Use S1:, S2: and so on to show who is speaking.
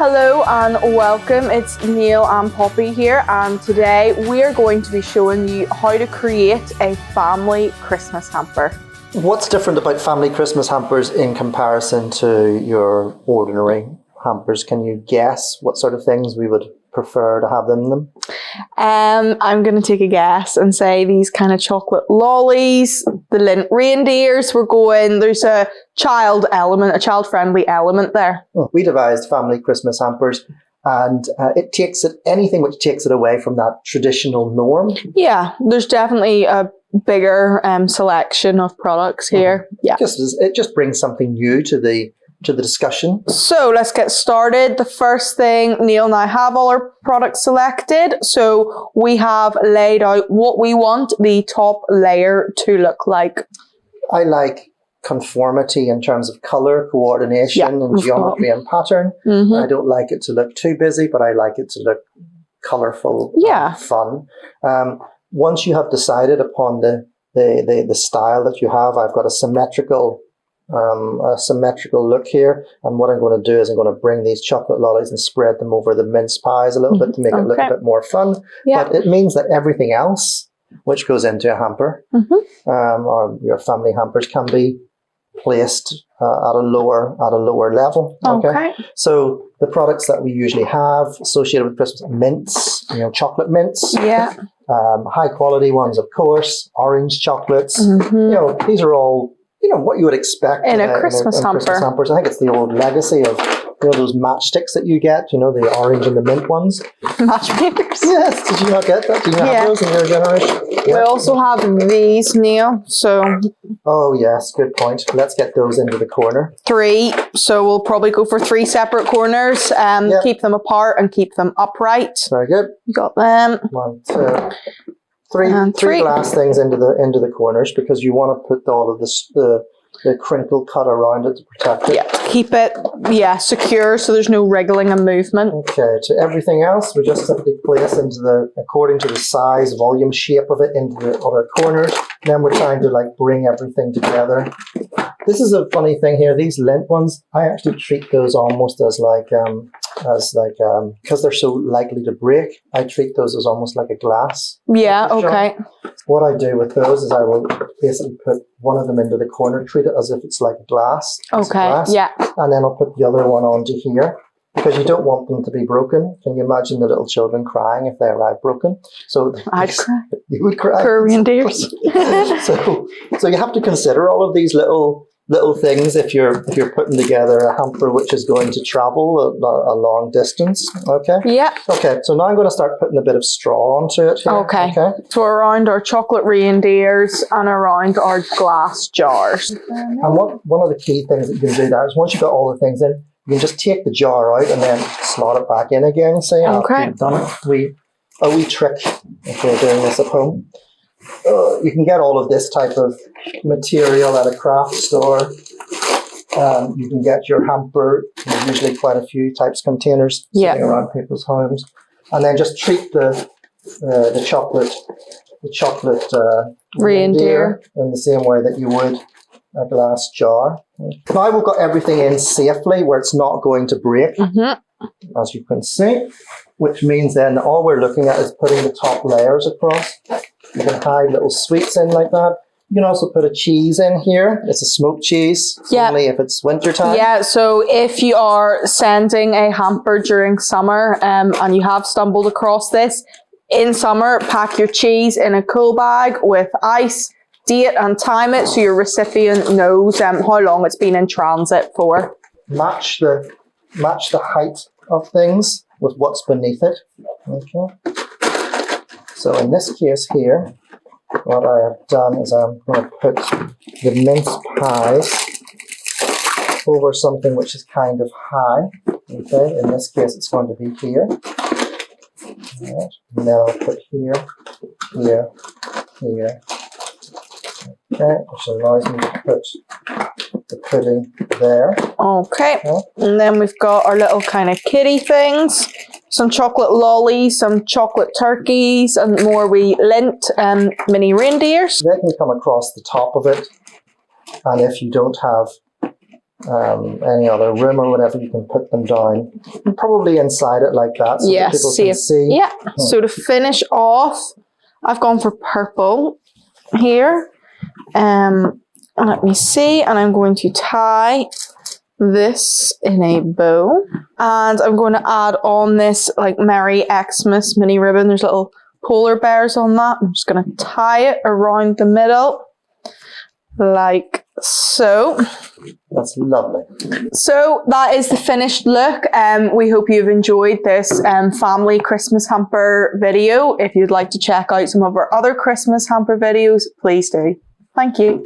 S1: Hello and welcome, it's Neil and Poppy here, and today we are going to be showing you how to create a family Christmas hamper.
S2: What's different about family Christmas hampers in comparison to your ordinary hampers? Can you guess what sort of things we would prefer to have in them?
S1: I'm going to take a guess and say these kind of chocolate lollies, the lint reindeers, there's a child element, a child-friendly element there.
S2: We devised family Christmas hampers, and anything which takes it away from that traditional norm.
S1: Yeah, there's definitely a bigger selection of products here. Yeah,
S2: It just brings something new to the discussion.
S1: So let's get started. The first thing, Neil and I have all our products selected. So we have laid out what we want the top layer to look like.
S2: I like conformity in terms of color, coordination, and geometry and pattern. I don't like it to look too busy, but I like it to look colorful and fun. Once you have decided upon the style that you have, I've got a symmetrical look here, and what I'm going to do is I'm going to bring these chocolate lollies and spread them over the mince pies a little bit to make it look a bit more fun. But it means that everything else which goes into a hamper or your family hampers can be placed at a lower level. Okay. So the products that we usually have associated with Christmas: mints, chocolate mints. High quality ones, of course, orange chocolates. These are all what you would expect
S1: in a Christmas hamper.
S2: Christmas hampers. I think it's the old legacy of those matchsticks that you get, the orange and the mint ones.
S1: Matchmakers.
S2: Yes, did you not get that? Did you have those in your generation?
S1: We also have these, Neil.
S2: Oh yes, good point. Let's get those into the corner.
S1: 3. So we'll probably go for 3 separate corners. Keep them apart and keep them upright.
S2: Very good.
S1: You got them.
S2: 1, 2, 3. 3 glass things into the corners, because you want to put all of the crinkle cut around it to protect it.
S1: Keep it secure so there's no wriggling and movement.
S2: Okay, to everything else, we just simply place according to the size, volume, shape of it, into the other corners. Then we're trying to bring everything together. This is a funny thing here. These lint ones, I actually treat those almost as because they're so likely to break, I treat those as almost like a glass.
S1: Yeah, okay.
S2: What I do with those is I will basically put one of them into the corner, treat it as if it's like glass.
S1: Okay, yeah.
S2: And then I'll put the other one onto here, because you don't want them to be broken. Can you imagine the little children crying if they arrive broken? So
S1: I'd cry.
S2: You would cry.
S1: For reindeers.
S2: So you have to consider all of these little things if you're putting together a hamper which is going to travel a long distance. Okay.
S1: Yeah. Okay.
S2: So now I'm going to start putting a bit of straw onto it here.
S1: Okay. So around our chocolate reindeers and around our glass jars.
S2: And one of the key things that you can do there is once you've got all the things in, you can just take the jar out and then slot it back in again. See, after you've done it. A wee trick if you're doing this at home. You can get all of this type of material at a craft store. You can get your hamper. There's usually quite a few types of containers sitting around people's homes, and then just treat the chocolate reindeer in the same way that you would a glass jar. Now we've got everything in safely where it's not going to break, as you can see, which means then all we're looking at is putting the top layers across. You can hide little sweets in like that. You can also put a cheese in here. It's a smoked cheese, only if it's winter time. Yeah,
S1: so if you are sending a hamper during summer and you have stumbled across this, in summer, pack your cheese in a cool bag with ice, date and time it so your recipient knows how long it's been in transit for.
S2: Match the height of things with what's beneath it. Okay. So in this case here, what I have done is I'm going to put the mince pies over something which is kind of high. Okay, in this case it's going to be here. Right. And then I'll put here. Okay, which allows me to put the pudding there.
S1: Okay, and then we've got our little kind of kitty things. Some chocolate lollies, some chocolate turkeys, and more wee lint mini reindeers.
S2: They can come across the top of it, and if you don't have any other room or whatever, you can put them down. And probably inside it like that so that people can see.
S1: Yeah. So to finish off, I've gone for purple here. Let me see. And I'm going to tie this in a bow. And I'm going to add on this like Merry Xmas mini ribbon. There's little polar bears on that. I'm just going to tie it around the middle like so.
S2: That's lovely.
S1: So that is the finished look. We hope you've enjoyed this family Christmas hamper video. If you'd like to check out some of our other Christmas hamper videos, please do. Thank you.